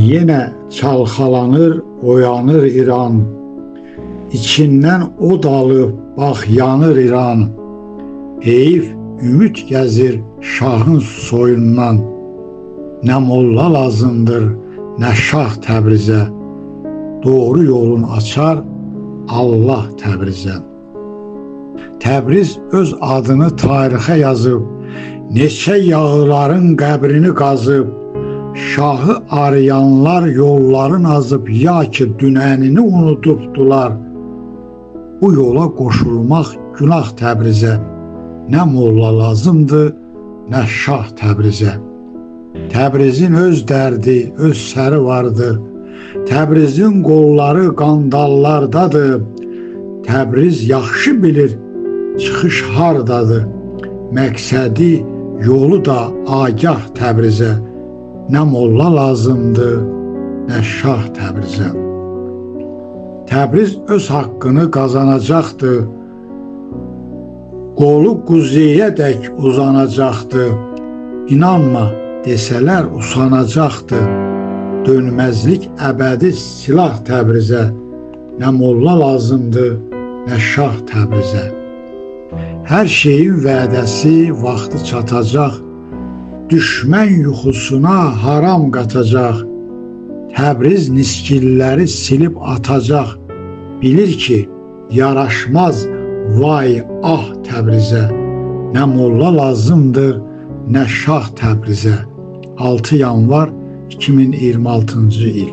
Yine çalxalanır, oyanır İran. İçindən od alıb, bax yanır İran. Heyif ümid gəzir şahın soyundan. Nə molla lazımdır, nə şah Təbrizə. Doğru yolun açar Allah Təbrizə. Təbriz öz adını tarixə yazıb, neçə yağıların qəbrini qazıb. Şahı arayanlar yolların azıb, ya ki dünənini unutubdular. Bu yola qoşulmaq günah Təbrizə. Nə molla lazımdır, nə şah Təbrizə. Təbrizin öz dərdi, öz səri vardır. Təbrizin qolları qandallardadır. Təbriz yaxşı bilir, çıxış hardadır. Məqsədi, yolu da agah Təbrizə. Nə molla lazımdır, nə şah Təbrizə. Təbriz öz haqqını qazanacaqdır. Qolu quzeyədək uzanacaqdır. İnanma desələr usanacaqdır. Dönməzlik əbədi silah Təbrizə. Nə molla lazımdır, nə şah Təbrizə. Hər şeyin vədəsi vaxtı çatacaq. Düşmən yuxusuna haram qatacaq. Təbriz niskilləri silib atacaq. Bilir ki, yaraşmaz vay ah Təbrizə. Nə molla lazımdır, nə şah Təbrizə. 6 yanvar 2026-cı il.